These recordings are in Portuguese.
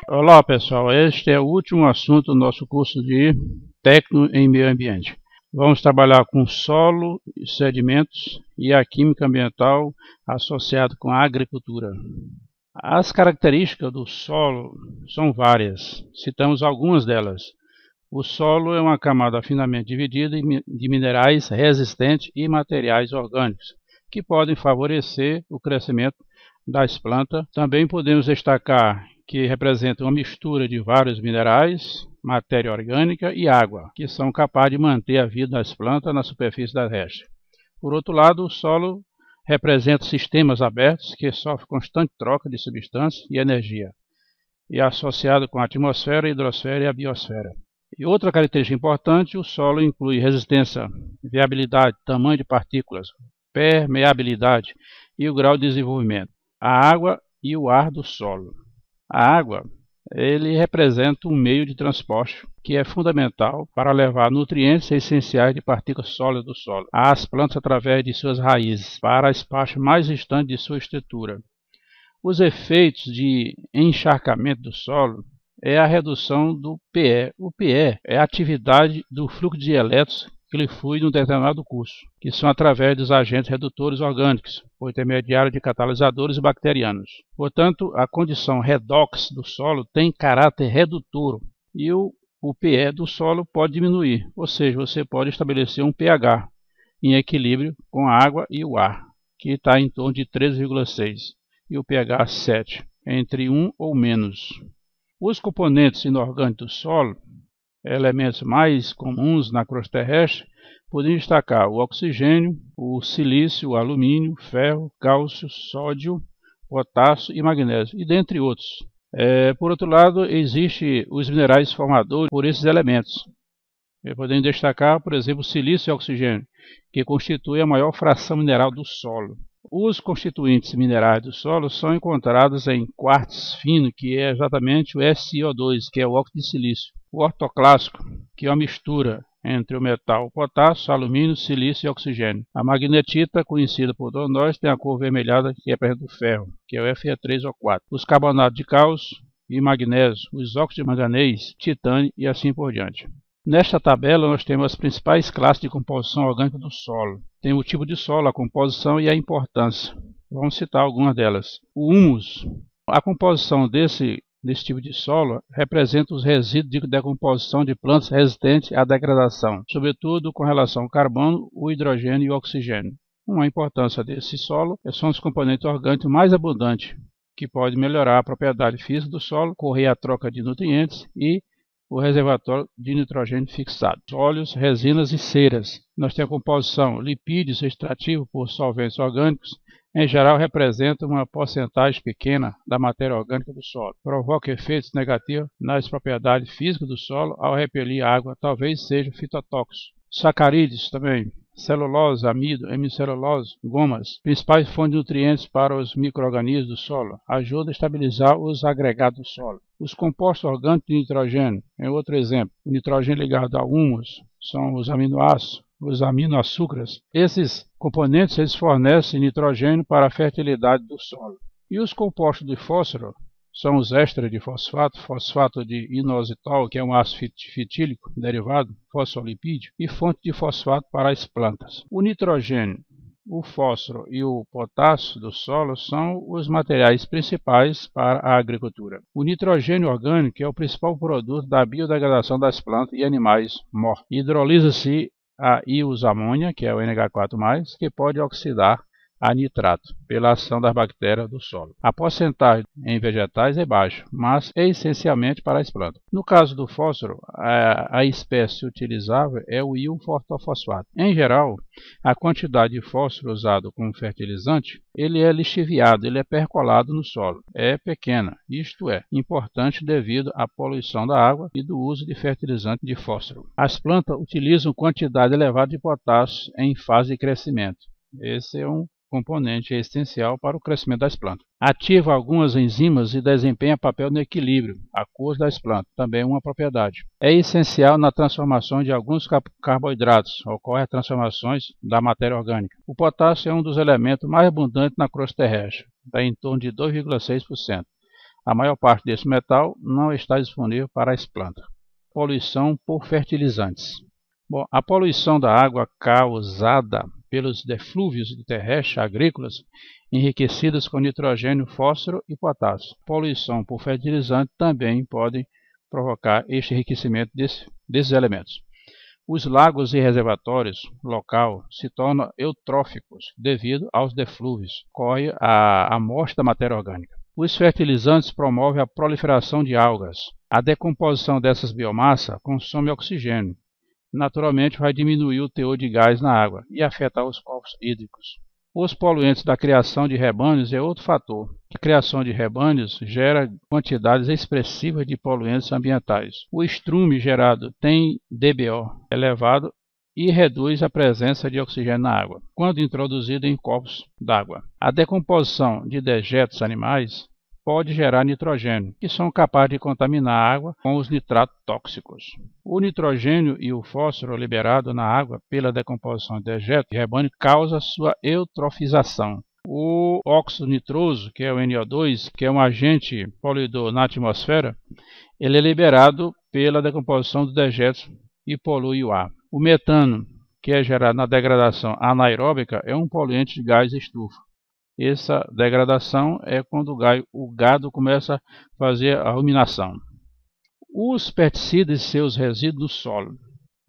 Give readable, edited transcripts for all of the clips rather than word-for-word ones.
Olá pessoal, este é o último assunto do nosso curso de Técnico em Meio Ambiente. Vamos trabalhar com solo, sedimentos e a química ambiental associada com a agricultura. As características do solo são várias, citamos algumas delas. O solo é uma camada finamente dividida de minerais resistentes e materiais orgânicos, que podem favorecer o crescimento das plantas. Também podemos destacar que representa uma mistura de vários minerais, matéria orgânica e água, que são capazes de manter a vida das plantas na superfície terrestre. Por outro lado, o solo representa sistemas abertos que sofrem constante troca de substâncias e energia, e é associado com a atmosfera, a hidrosfera e a biosfera. E outra característica importante, o solo inclui resistência, viabilidade, tamanho de partículas, permeabilidade e o grau de desenvolvimento, a água e o ar do solo. A água, ele representa um meio de transporte que é fundamental para levar nutrientes essenciais de partículas sólidas do solo às plantas através de suas raízes, para as partes mais distantes de sua estrutura. Os efeitos de encharcamento do solo é a redução do PE. O PE é a atividade do fluxo de elétrons que lhe flui num determinado curso, que são através dos agentes redutores orgânicos, por intermediário de catalisadores bacterianos. Portanto, a condição redox do solo tem caráter redutor e o PE do solo pode diminuir, ou seja, você pode estabelecer um pH em equilíbrio com a água e o ar, que está em torno de 3,6 e o pH 7, entre 1 ou menos. Os componentes inorgânicos do solo, elementos mais comuns na crosta terrestre, podem destacar o oxigênio, o silício, o alumínio, ferro, cálcio, sódio, potássio e magnésio, e dentre outros. Por outro lado, existem os minerais formadores por esses elementos. Podemos destacar, por exemplo, o silício e o oxigênio, que constituem a maior fração mineral do solo. Os constituintes minerais do solo são encontrados em quartzo fino, que é exatamente o SiO2, que é o óxido de silício. O ortoclássico, que é uma mistura entre o metal potássio, alumínio, silício e oxigênio. A magnetita, conhecida por todos nós, tem a cor vermelhada que representa o ferro, que é o Fe3O4. Os carbonatos de cálcio e magnésio, os óxidos de manganês, titânio e assim por diante. Nesta tabela nós temos as principais classes de composição orgânica do solo. Tem o tipo de solo, a composição e a importância. Vamos citar algumas delas. O humus. A composição desse tipo de solo representa os resíduos de decomposição de plantas resistentes à degradação, sobretudo com relação ao carbono, o hidrogênio e o oxigênio. Uma importância desse solo são os componentes orgânicos mais abundantes, que podem melhorar a propriedade física do solo, correr a troca de nutrientes e o reservatório de nitrogênio fixado. Óleos, resinas e ceras. Nós temos a composição lipídios extrativos por solventes orgânicos. Em geral, representa uma porcentagem pequena da matéria orgânica do solo. Provoca efeitos negativos nas propriedades físicas do solo ao repelir a água, talvez seja fitotóxico. Sacarídeos também. Celulose, amido, hemicelulose, gomas, principais fontes de nutrientes para os micro-organismos do solo, ajuda a estabilizar os agregados do solo. Os compostos orgânicos de nitrogênio é outro exemplo. O nitrogênio ligado ao humus são os aminoácidos, os aminoaçúcares. Esses componentes eles fornecem nitrogênio para a fertilidade do solo. E os compostos de fósforo são os ésteres de fosfato, fosfato de inositol, que é um ácido fitílico derivado, fosfolipídio, e fonte de fosfato para as plantas. O nitrogênio, o fósforo e o potássio do solo são os materiais principais para a agricultura. O nitrogênio orgânico é o principal produto da biodegradação das plantas e animais mortos. Hidrolisa-se a íons amônia, que é o NH4+, que pode oxidar a nitrato, pela ação das bactérias do solo. A porcentagem em vegetais é baixa, mas é essencialmente para as plantas. No caso do fósforo, a espécie utilizável é o íon ortofosfato. Em geral, a quantidade de fósforo usado como fertilizante, ele é lixiviado, ele é percolado no solo. É pequena, isto é, importante devido à poluição da água e do uso de fertilizante de fósforo. As plantas utilizam quantidade elevada de potássio em fase de crescimento. Esse é um componente essencial para o crescimento das plantas. Ativa algumas enzimas e desempenha papel no equilíbrio aquoso das plantas, também uma propriedade. É essencial na transformação de alguns carboidratos, ocorre transformações da matéria orgânica. O potássio é um dos elementos mais abundantes na crosta terrestre, está em torno de 2,6%. A maior parte desse metal não está disponível para as plantas. Poluição por fertilizantes. Bom, a poluição da água causada pelos deflúvios terrestres agrícolas enriquecidas com nitrogênio, fósforo e potássio. Poluição por fertilizante também pode provocar este enriquecimento desses elementos. Os lagos e reservatórios local se tornam eutróficos devido aos deflúvios. Ocorre a morte da matéria orgânica. Os fertilizantes promovem a proliferação de algas. A decomposição dessas biomassas consome oxigênio. Naturalmente vai diminuir o teor de gás na água e afetar os corpos hídricos. Os poluentes da criação de rebanhos é outro fator. A criação de rebanhos gera quantidades expressivas de poluentes ambientais. O estrume gerado tem DBO elevado e reduz a presença de oxigênio na água, quando introduzido em corpos d'água. A decomposição de dejetos animais pode gerar nitrogênio, que são capazes de contaminar a água com os nitratos tóxicos. O nitrogênio e o fósforo liberado na água pela decomposição de dejetos de rebanho causa sua eutrofização. O óxido nitroso, que é o NO2, que é um agente poluidor na atmosfera, ele é liberado pela decomposição dos dejetos e polui o ar. O metano, que é gerado na degradação anaeróbica, é um poluente de gás estufa. Essa degradação é quando o gado começa a fazer a ruminação. Os pesticidas e seus resíduos no solo.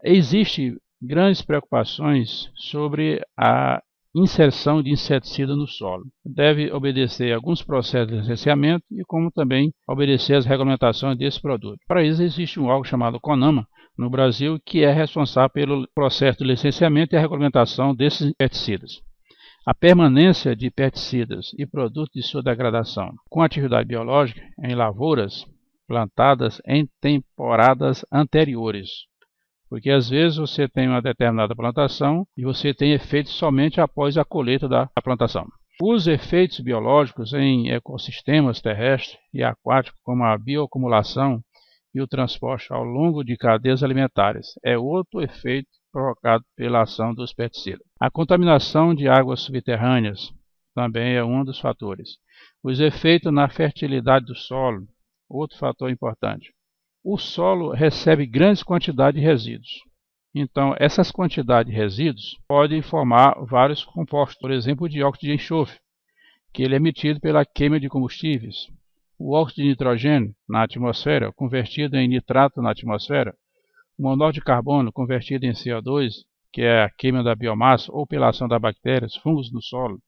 Existem grandes preocupações sobre a inserção de inseticida no solo. Deve obedecer a alguns processos de licenciamento e como também obedecer às regulamentações desse produto. Para isso existe um órgão chamado CONAMA no Brasil que é responsável pelo processo de licenciamento e a regulamentação desses pesticidas. A permanência de pesticidas e produtos de sua degradação com atividade biológica em lavouras plantadas em temporadas anteriores. Porque às vezes você tem uma determinada plantação e você tem efeitos somente após a colheita da plantação. Os efeitos biológicos em ecossistemas terrestres e aquáticos, como a bioacumulação e o transporte ao longo de cadeias alimentares, é outro efeito provocado pela ação dos pesticidas. A contaminação de águas subterrâneas também é um dos fatores. Os efeitos na fertilidade do solo, outro fator importante. O solo recebe grandes quantidades de resíduos. Então, essas quantidades de resíduos podem formar vários compostos, por exemplo, o dióxido de enxofre, que ele é emitido pela queima de combustíveis. O óxido de nitrogênio na atmosfera, convertido em nitrato na atmosfera. O monóxido de carbono convertido em CO2, que é a queima da biomassa ou pela ação das bactérias, fungos no solo.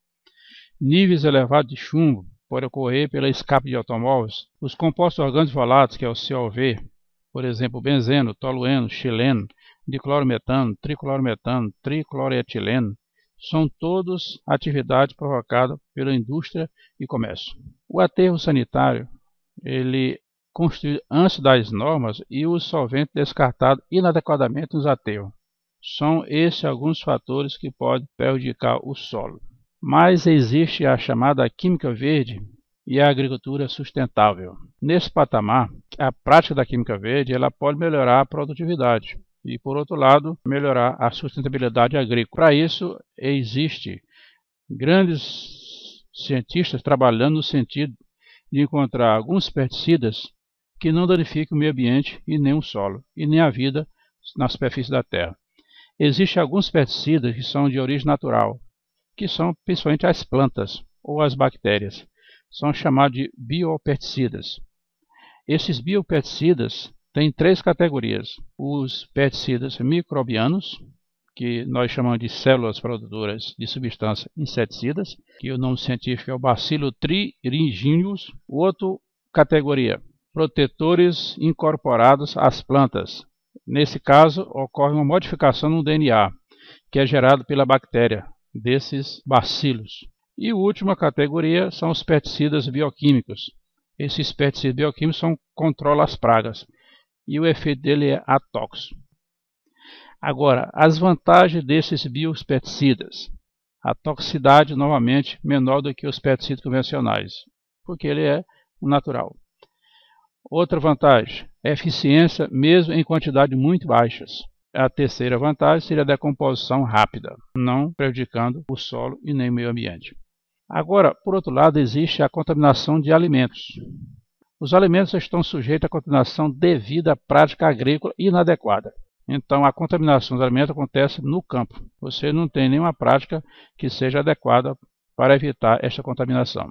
Níveis elevados de chumbo podem ocorrer pela escape de automóveis. Os compostos orgânicos voláteis, que é o COV, por exemplo, benzeno, tolueno, xileno, diclorometano, triclorometano, tricloroetileno, são todos atividades provocadas pela indústria e comércio. O aterro sanitário, ele construído antes das normas e os solventes descartados inadequadamente nos aterros. São esses alguns fatores que podem prejudicar o solo. Mas existe a chamada química verde e a agricultura sustentável. Nesse patamar, a prática da química verde ela pode melhorar a produtividade e, por outro lado, melhorar a sustentabilidade agrícola. Para isso, existem grandes cientistas trabalhando no sentido de encontrar alguns pesticidas que não danifiquem o meio ambiente e nem o solo, e nem a vida na superfície da terra. Existem alguns pesticidas que são de origem natural, que são principalmente as plantas ou as bactérias. São chamados de biopesticidas. Esses biopesticidas têm três categorias. Os pesticidas microbianos, que nós chamamos de células produtoras de substâncias inseticidas, que o nome científico é o Bacillus thuringiensis. Outra categoria, protetores incorporados às plantas. Nesse caso, ocorre uma modificação no DNA, que é gerado pela bactéria desses bacilos. E a última categoria são os pesticidas bioquímicos. Esses pesticidas bioquímicos controlam as pragas e o efeito dele é atóxico. Agora, as vantagens desses biopesticidas. A toxicidade, novamente, menor do que os pesticidas convencionais, porque ele é natural. Outra vantagem, eficiência mesmo em quantidades muito baixas. A terceira vantagem seria a decomposição rápida, não prejudicando o solo e nem o meio ambiente. Agora, por outro lado, existe a contaminação de alimentos. Os alimentos estão sujeitos à contaminação devido à prática agrícola inadequada. Então, a contaminação dos alimentos acontece no campo. Você não tem nenhuma prática que seja adequada para evitar esta contaminação.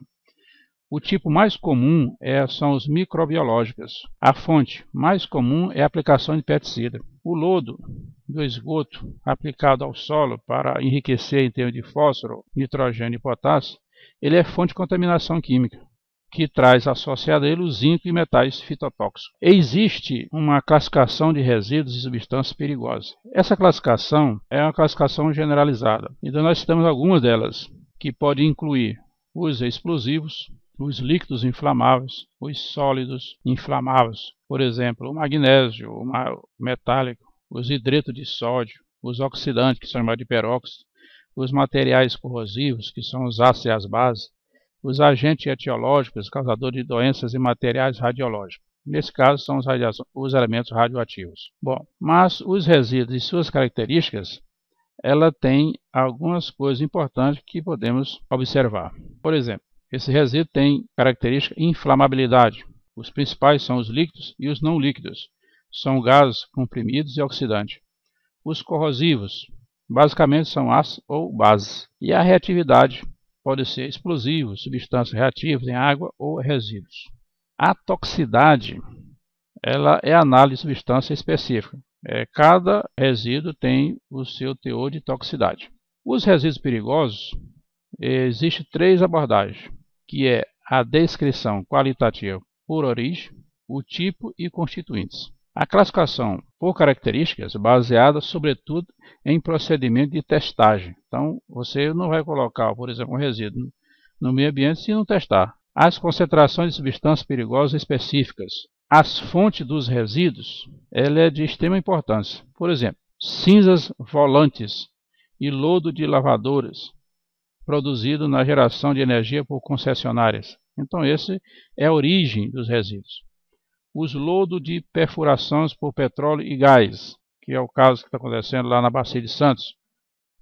O tipo mais comum são os microbiológicos. A fonte mais comum é a aplicação de pesticida. O lodo do esgoto aplicado ao solo para enriquecer em termos de fósforo, nitrogênio e potássio, ele é fonte de contaminação química, que traz associado a ele o zinco e metais fitotóxicos. Existe uma classificação de resíduos e substâncias perigosas. Essa classificação é uma classificação generalizada. Então nós citamos algumas delas, que podem incluir os explosivos, os líquidos inflamáveis, os sólidos inflamáveis, por exemplo, o magnésio, o metálico, os hidretos de sódio, os oxidantes, que são chamados de peróxido, os materiais corrosivos, que são os ácidos e as bases, os agentes etiológicos, causadores de doenças e materiais radiológicos. Nesse caso, são os elementos radioativos. Bom, mas os resíduos e suas características, ela tem algumas coisas importantes que podemos observar. Por exemplo, esse resíduo tem característica inflamabilidade. Os principais são os líquidos e os não líquidos. São gases comprimidos e oxidantes. Os corrosivos, basicamente são ácidos ou bases. E a reatividade pode ser explosivos, substâncias reativas em água ou resíduos. A toxicidade, ela é a análise de substância específica. Cada resíduo tem o seu teor de toxicidade. Os resíduos perigosos, existem três abordagens, que é a descrição qualitativa por origem, o tipo e constituintes. A classificação por características baseada, sobretudo, em procedimento de testagem. Então, você não vai colocar, por exemplo, um resíduo no meio ambiente se não testar. As concentrações de substâncias perigosas específicas. As fontes dos resíduos, ela é de extrema importância. Por exemplo, cinzas volantes e lodo de lavadoras, produzido na geração de energia por concessionárias. Então, essa é a origem dos resíduos. Os lodos de perfurações por petróleo e gás, que é o caso que está acontecendo lá na Bacia de Santos.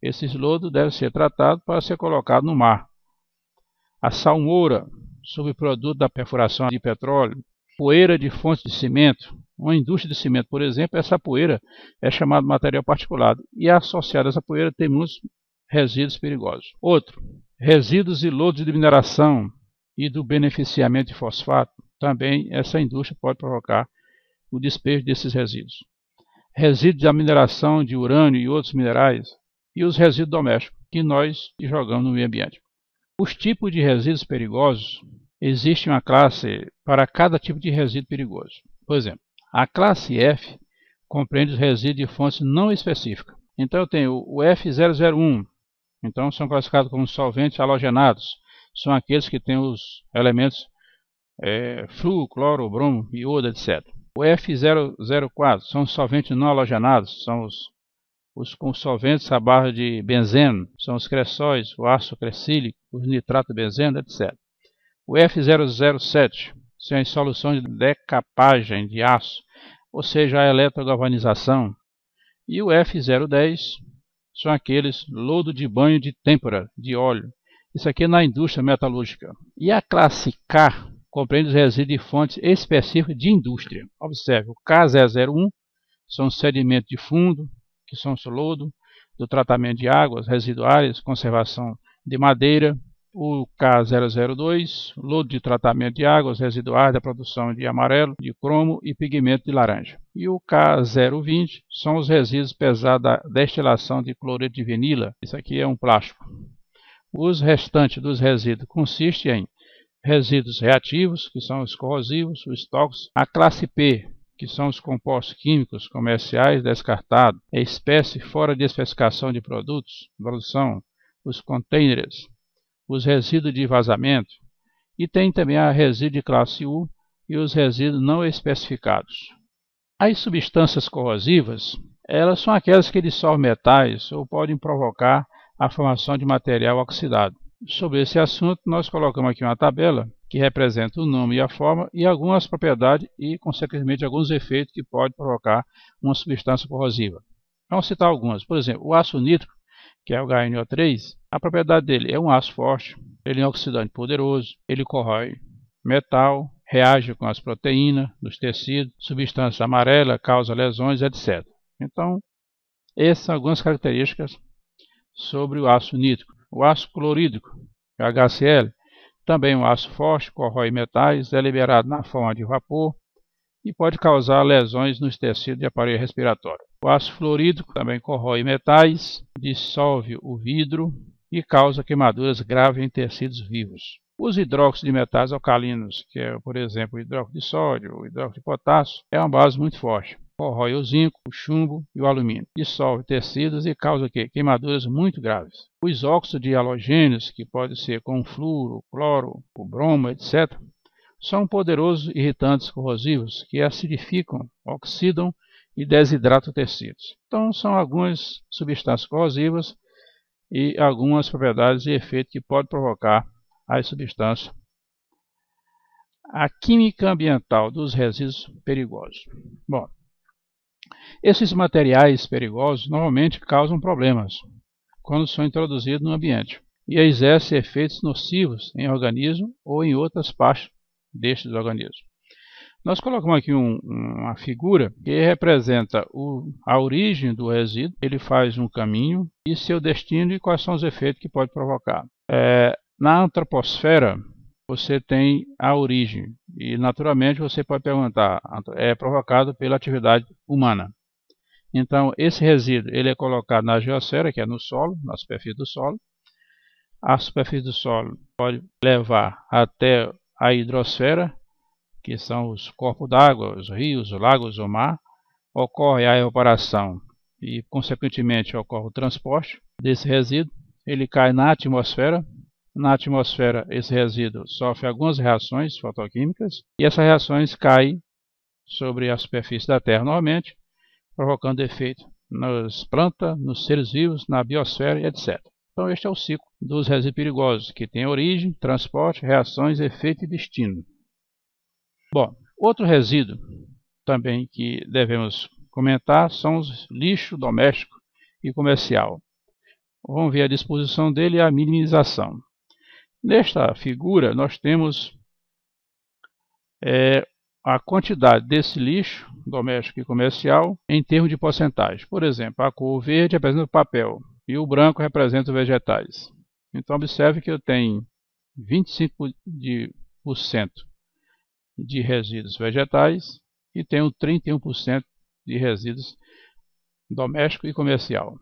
Esses lodos devem ser tratados para ser colocados no mar. A salmoura, subproduto da perfuração de petróleo. Poeira de fontes de cimento. Uma indústria de cimento, por exemplo, essa poeira é chamada de material particulado. E associada a essa poeira tem muitos resíduos perigosos. Outro, resíduos e lodos de mineração e do beneficiamento de fosfato. Também essa indústria pode provocar o despejo desses resíduos. Resíduos da mineração de urânio e outros minerais. E os resíduos domésticos, que nós jogamos no meio ambiente. Os tipos de resíduos perigosos, existe uma classe para cada tipo de resíduo perigoso. Por exemplo, a classe F compreende os resíduos de fontes não específicas. Então eu tenho o F001, então são classificados como solventes halogenados. São aqueles que têm os elementos flúor, cloro, bromo, iodo, etc. O F004 são os solventes não halogenados, são os com solventes à base de benzeno, são os cressóis, o ácido crescílico, os nitrato de benzeno, etc. O F007 são as soluções de decapagem de aço, ou seja, a eletrogalvanização. E o F010 são aqueles lodo de banho de têmpera, de óleo. Isso aqui é na indústria metalúrgica. E a classe K compreende os resíduos de fontes específicas de indústria. Observe, o K001 são sedimentos de fundo, que são o lodo do tratamento de águas residuárias, conservação de madeira. O K002, lodo de tratamento de águas residuais da produção de amarelo, de cromo e pigmento de laranja. E o K020 são os resíduos pesados da destilação de cloreto de vinila. Isso aqui é um plástico. Os restantes dos resíduos consistem em resíduos reativos, que são os corrosivos, os tóxicos. A classe P, que são os compostos químicos comerciais descartados, espécie fora de especificação de produtos, produção, os containers, os resíduos de vazamento, e tem também a resíduo de classe U e os resíduos não especificados. As substâncias corrosivas, elas são aquelas que dissolvem metais ou podem provocar a formação de material oxidado. Sobre esse assunto, nós colocamos aqui uma tabela que representa o nome e a forma e algumas propriedades e, consequentemente, alguns efeitos que podem provocar uma substância corrosiva. Vamos citar algumas. Por exemplo, o ácido nítrico, que é o HNO3, a propriedade dele é um ácido forte, ele é um oxidante poderoso, ele corrói metal, reage com as proteínas dos tecidos, substância amarela, causa lesões, etc. Então, essas são algumas características sobre o ácido nítrico. O ácido clorídrico, HCl, também um ácido forte, corrói metais, é liberado na forma de vapor e pode causar lesões nos tecidos de aparelho respiratório. O ácido fluorídrico também corrói metais, dissolve o vidro e causa queimaduras graves em tecidos vivos. Os hidróxidos de metais alcalinos, que é, por exemplo, o hidróxido de sódio, o hidróxido de potássio, é uma base muito forte. Corrói o zinco, o chumbo e o alumínio. Dissolve tecidos e causa queimaduras muito graves. Os óxidos de halogênios, que podem ser com flúor, cloro, o bromo, etc., são poderosos irritantes corrosivos que acidificam, oxidam e desidratam tecidos. Então, são algumas substâncias corrosivas e algumas propriedades e efeitos que podem provocar as substâncias. A química ambiental dos resíduos perigosos. Bom, esses materiais perigosos normalmente causam problemas quando são introduzidos no ambiente e exercem efeitos nocivos em organismo ou em outras partes destes organismos. Nós colocamos aqui uma figura que representa a origem do resíduo, ele faz um caminho e seu destino e quais são os efeitos que pode provocar. Na antroposfera você tem a origem e naturalmente você pode perguntar, é provocado pela atividade humana. Então esse resíduo ele é colocado na geosfera, que é no solo, na superfície do solo. A superfície do solo pode levar até a hidrosfera, que são os corpos d'água, os rios, os lagos, o mar. Ocorre a evaporação e, consequentemente, ocorre o transporte desse resíduo. Ele cai na atmosfera. Na atmosfera, esse resíduo sofre algumas reações fotoquímicas e essas reações caem sobre a superfície da Terra novamente, provocando efeito nas plantas, nos seres vivos, na biosfera e etc. Então, este é o ciclo dos resíduos perigosos, que tem origem, transporte, reações, efeito e destino. Bom, outro resíduo também que devemos comentar são os lixo doméstico e comercial. Vamos ver a disposição dele e a minimização. Nesta figura nós temos a quantidade desse lixo doméstico e comercial em termos de porcentagem. Por exemplo, a cor verde representa o papel e o branco representa os vegetais. Então observe que eu tenho 25% de resíduos vegetais e tenho 31% de resíduos doméstico e comercial.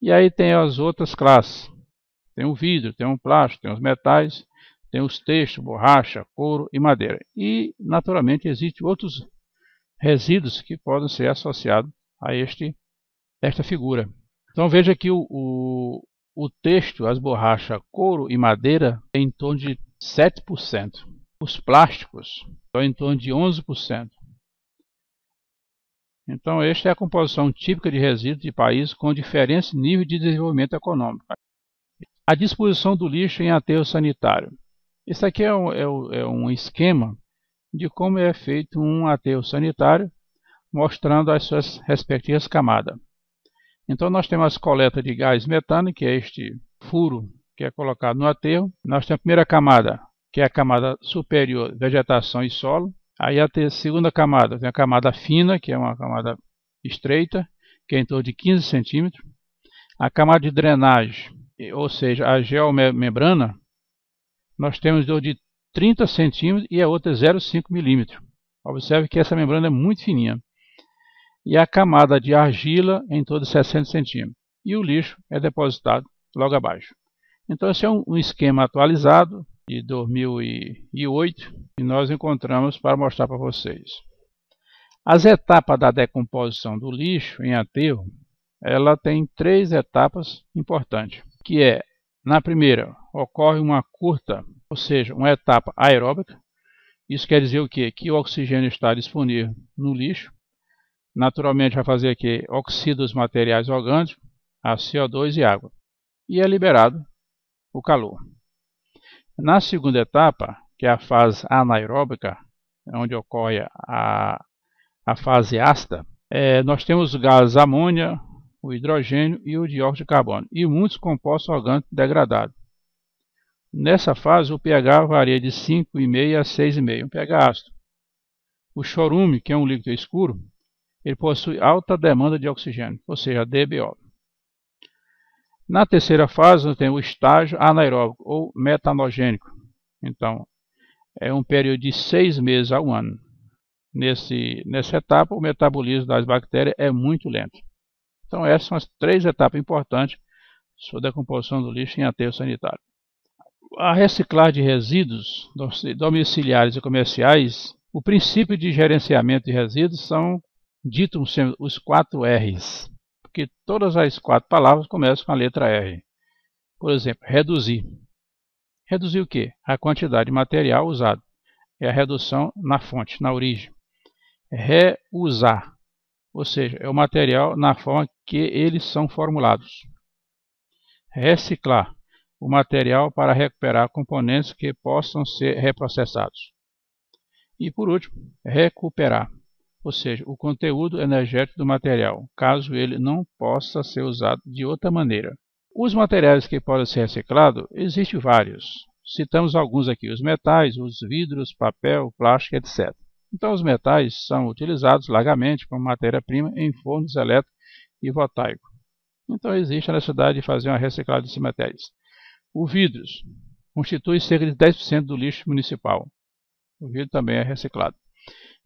E aí tem as outras classes. Tem o vidro, tem o plástico, tem os metais, tem os têxteis, borracha, couro e madeira. E, naturalmente, existem outros resíduos que podem ser associados a esta figura. Então veja que o têxtil, as borrachas, couro e madeira tem em torno de 7%. Os plásticos estão em torno de 11%. Então, esta é a composição típica de resíduos de países com diferentes níveis de desenvolvimento econômico. A disposição do lixo em aterro sanitário. Isso aqui é um esquema de como é feito um aterro sanitário, mostrando as suas respectivas camadas. Então, nós temos as coletas de gás metano, que é este furo que é colocado no aterro. Nós temos a primeira camada, que é a camada superior, vegetação e solo. Aí a segunda camada, tem a camada fina, que é uma camada estreita, que é em torno de 15 centímetros. A camada de drenagem, ou seja, a geomembrana, nós temos em torno de 30 centímetros e a outra é 0,5 milímetros. Observe que essa membrana é muito fininha. E a camada de argila em torno de 60 centímetros. E o lixo é depositado logo abaixo. Então esse é um esquema atualizado de 2008 que nós encontramos para mostrar para vocês. As etapas da decomposição do lixo em aterro, ela tem 3 etapas importantes, que é, na primeira, ocorre uma curta, ou seja, uma etapa aeróbica. Isso quer dizer o quê? Que o oxigênio está disponível no lixo. Naturalmente vai fazer que oxida os materiais orgânicos, a CO2 e água. e é liberado o calor. Na segunda etapa, que é a fase anaeróbica, onde ocorre a fase ácida, nós temos os gases amônia, o hidrogênio e o dióxido de carbono, e muitos compostos orgânicos degradados. Nessa fase, o pH varia de 5,5 a 6,5, um pH ácido. O chorume, que é um líquido escuro, ele possui alta demanda de oxigênio, ou seja, DBO. Na terceira fase, nós temos o estágio anaeróbico ou metanogênico. Então, é um período de 6 meses a 1 ano. Nessa etapa, o metabolismo das bactérias é muito lento. Então, essas são as 3 etapas importantes sobre a decomposição do lixo em aterro sanitário. A reciclagem de resíduos domiciliares e comerciais, o princípio de gerenciamento de resíduos são ditos os 4 R's, porque todas as 4 palavras começam com a letra R. Por exemplo, reduzir. Reduzir o quê? A quantidade de material usado. É a redução na fonte, na origem. Reusar, ou seja, é o material na forma que eles são formulados. Reciclar, o material para recuperar componentes que possam ser reprocessados. E por último, recuperar, ou seja, o conteúdo energético do material, caso ele não possa ser usado de outra maneira. Os materiais que podem ser reciclados, existem vários. Citamos alguns aqui, os metais, os vidros, papel, plástico, etc. Então os metais são utilizados largamente como matéria-prima em fornos elétricos e voltaicos. Então existe a necessidade de fazer uma reciclagem desses metais. O vidro constitui cerca de 10% do lixo municipal. O vidro também é reciclado.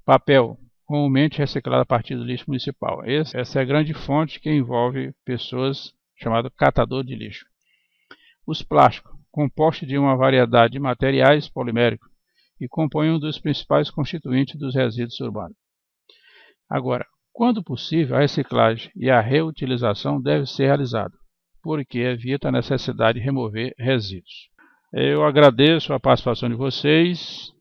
Papel, comumente reciclado a partir do lixo municipal. Essa é a grande fonte que envolve pessoas chamadas catador de lixo. Os plásticos, compostos de uma variedade de materiais poliméricos, e compõem um dos principais constituintes dos resíduos urbanos. Agora, quando possível, a reciclagem e a reutilização devem ser realizadas, porque evita a necessidade de remover resíduos. Eu agradeço a participação de vocês.